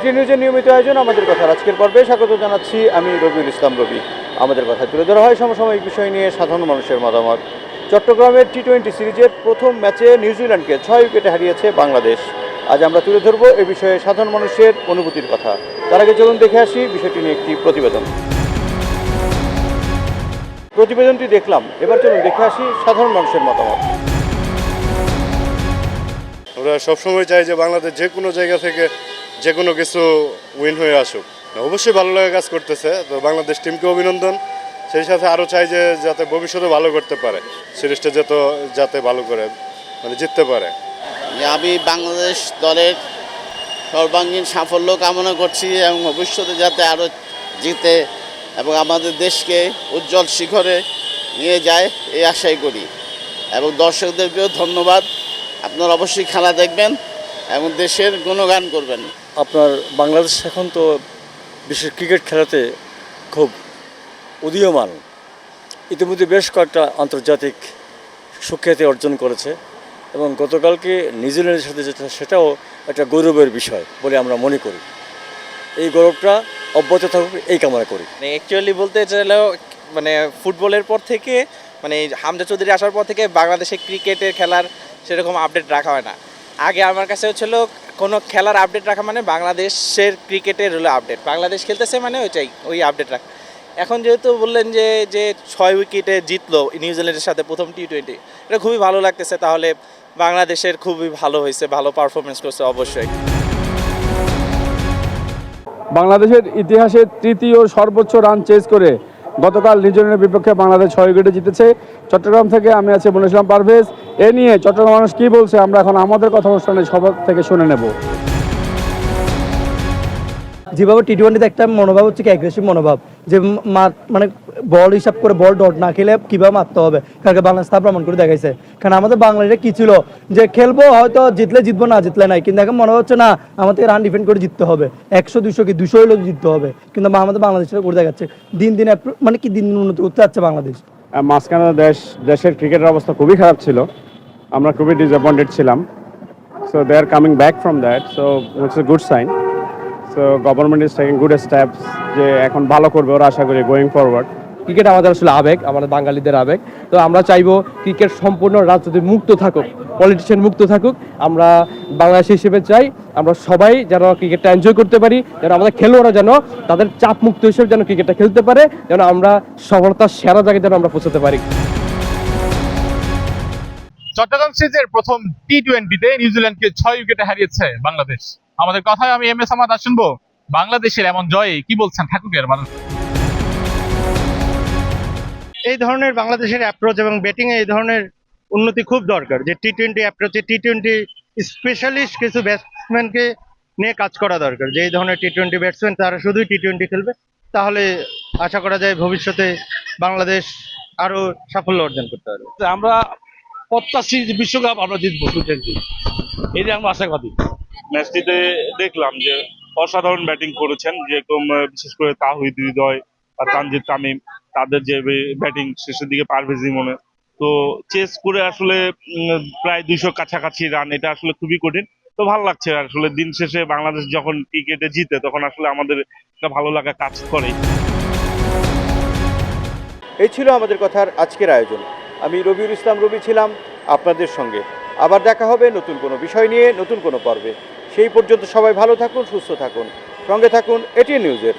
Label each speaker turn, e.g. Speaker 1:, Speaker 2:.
Speaker 1: এটি নিউজের নিয়মিত আয়োজন আমাদের কথা আজকের পর্বে স্বাগত জানাচ্ছি আমি রবিউল ইসলাম রবি। আমাদের কথা তুলে ধরা হয় সমসাময়িক বিষয় নিয়ে সাধারণ মানুষের মতামত। চট্টগ্রামের টি-20 সিরিজের প্রথম ম্যাচে নিউজিল্যান্ডকে 6 উইকেটে হারিয়েছে বাংলাদেশ। আজ আমরা তুলে ধরবো এ বিষয়ে সাধারণ মানুষের অনুভূতির কথা। তার আগে চলুন দেখে আসি বিষয়টি নিয়ে একটি প্রতিবেদন। প্রতিবেদনটি দেখলাম, এবার চলুন দেখে আসি সাধারণ মানুষের মতামত।
Speaker 2: আমরা সবসময় চাই যে বাংলাদেশ যে কোনো জায়গা থেকে যে কোনো কিছু উইন হয়ে আসুক। অবশ্যই ভালো লাগা কাজ করতেছে, তো বাংলাদেশ টিমকে অভিনন্দন। সেই সাথে আরও চাই যে যাতে ভবিষ্যতে ভালো করতে পারে, সিরিজটা যাতে ভালো করে জিততে পারে।
Speaker 3: আমি বাংলাদেশ দলের সর্বাঙ্গীন সাফল্য কামনা করছি এবং ভবিষ্যতে যাতে আরও জিতে এবং আমাদের দেশকে উজ্জ্বল শিখরে নিয়ে যায় এই আশাই করি। এবং দর্শকদেরকেও ধন্যবাদ। আপনারা অবশ্যই খেলা দেখবেন এবং দেশের গুণগান করবেন।
Speaker 4: আপনার বাংলাদেশ এখন তো বিশেষ ক্রিকেট খেলাতে খুব উদীয়মান। ইতিমধ্যে বেশ কয়েকটা আন্তর্জাতিক সুখ্যাতি অর্জন করেছে এবং গতকালকে নিউজিল্যান্ডের সাথে যেটা সেটাও একটা গৌরবের বিষয় বলে আমরা মনে করি। এই গৌরবটা অব্যাহত থাকুক এই কামনা করি।
Speaker 5: অ্যাকচুয়ালি বলতে চাইলেও ফুটবলের পর থেকে হামজা চৌধুরী আসার পর থেকে বাংলাদেশে ক্রিকেটের খেলার সেরকম আপডেট রাখা হয় না। আগে আমার কাছে হচ্ছিল কোনো খেলার আপডেট রাখা মানে বাংলাদেশের ক্রিকেটের হলো আপডেট, বাংলাদেশ খেলতেছে মানে ওই আপডেট রাখা। এখন যেহেতু বললেন যে 6 উইকেটে জিতলো নিউজিল্যান্ডের সাথে প্রথম টি-20, এটা খুবই ভালো লাগতেছে। তাহলে বাংলাদেশের খুবই ভালো হয়েছে, ভালো পারফরমেন্স করছে অবশ্যই।
Speaker 6: বাংলাদেশের ইতিহাসে তৃতীয় সর্বোচ্চ রান চেজ করে গতকাল নিউজিল্যান্ডের বিপক্ষে বাংলাদেশ 6 উইকেটে জিতেছে। চট্টগ্রাম থেকে আমি আছি মনির ইসলাম পারভেজ। এ নিয়ে চট্টগ্রাম মানুষ কী বলছে আমরা এখন আমাদের কথা অনুষ্ঠানে সবার থেকে শুনে নেব।
Speaker 7: যেভাবে টি-20তে একটা মনোভাব হচ্ছে কি অ্যাগ্রেসিভ মনোভাব, যে মানে বল হিসাব করে বল ডট না খেলে কীভাবে মারতে হবে, কালকে বাংলাদেশ তা প্রমাণ করে দেখাইছে। কারণ আমাদের বাংলাদেশে কী ছিল যে খেলবো হয়তো জিতলে জিতবো না জিতলে নাই, কিন্তু এখন মনে হচ্ছে না আমাদের রান ডিফেন্ড করে জিততে হবে, 100-200 কি 200 হলেও জিততে হবে। কিন্তু আমাদের বাংলাদেশের করে দেখাচ্ছে দিন দিন মানে কি দিন উন্নতি করতে যাচ্ছে বাংলাদেশ।
Speaker 6: মাঝখানে দেশের ক্রিকেটের অবস্থা খুবই খারাপ ছিল, আমরা খুবই ডিসঅ্যাপয়েন্টেড ছিলাম। So they are coming back from that, so it's a good sign. So government is taking good steps, যে এখন ভালো করবে ওরা আশা করি গোয়িং ফরওয়ার্ড।
Speaker 8: ক্রিকেট আমাদের আসলে আবেগ, আমাদের বাঙালিদের আবেগ। তো আমরা চাইবো ক্রিকেট সম্পূর্ণ রাজনীতি মুক্ত থাকুক, পলিটিশিয়ান মুক্ত থাকুক। আমরা বাংলাদেশ হিসেবে চাই আমরা সবাই যেন ক্রিকেটটা এনজয় করতে পারি, যেন আমাদের খেলোয়াড়রা যেন তাদের চাপ মুক্ত হিসেবে যেন ক্রিকেটটা খেলতে পারে, যেন আমরা সফলতার সেরা জায়গায় যেন আমরা পৌঁছতে পারি।
Speaker 9: চট্টগ্রাম সিরিজের প্রথম টি-20তে নিউজিল্যান্ডকে 6 উইকেটে হারিয়েছে বাংলাদেশ। আমাদের কথায় আমি এম এস আহমদ শুনবো বাংলাদেশের এমন জয়ে কি বলছেন ঠাকুরের মানুষ।
Speaker 10: এই ধরনের বাংলাদেশের অ্যাপ্রোচ এবং ব্যাটিং এ এই ধরনের উন্নতি খুব দরকার, যে টি-20 অ্যাপ্রোচে টি-20 স্পেশালিস্ট কিছু ব্যাটসম্যানকে নিয়ে কাজ করা দরকার, যে এই ধরনের টি-20 ব্যাটসম্যান তারা শুধুই টি-20 খেলবে। তাহলে আশা করা যায় ভবিষ্যতে বাংলাদেশ আরো সাফল্য অর্জন করতে পারবে।
Speaker 9: আমরা প্রত্যাশী বিশ্বকাপ আমরা জিতবো টি-20, এই যে আমরা আশাবাদী।
Speaker 2: ম্যাচটিতে দেখলাম যে অসাধারণ ব্যাটিং করেছেন, যেরকম বিশেষ করে তাহিদ হৃদয় আর তানজিদ তামিম, তাদের যে ব্যাটিং শেষের দিকে পারভেজ ইমনে তো চেস করে আসলে প্রায় 200 কাছাকাছি রান, এটা আসলে খুবই কঠিন। তো ভালো লাগছে আসলে, দিন শেষে বাংলাদেশ যখন ক্রিকেটে জিতে তখন আসলে আমাদের একটা ভালো লাগা কাজ করে।
Speaker 1: এই ছিল আমাদের কথার আজকের আয়োজন। আমি রবিউল ইসলাম রবি ছিলাম আপনাদের সঙ্গে। আবার দেখা হবে নতুন কোনো বিষয় নিয়ে, নতুন কোনো পর্বে। সেই পর্যন্ত সবাই ভালো থাকুন, সুস্থ থাকুন, সঙ্গে থাকুন এটিএন নিউজের।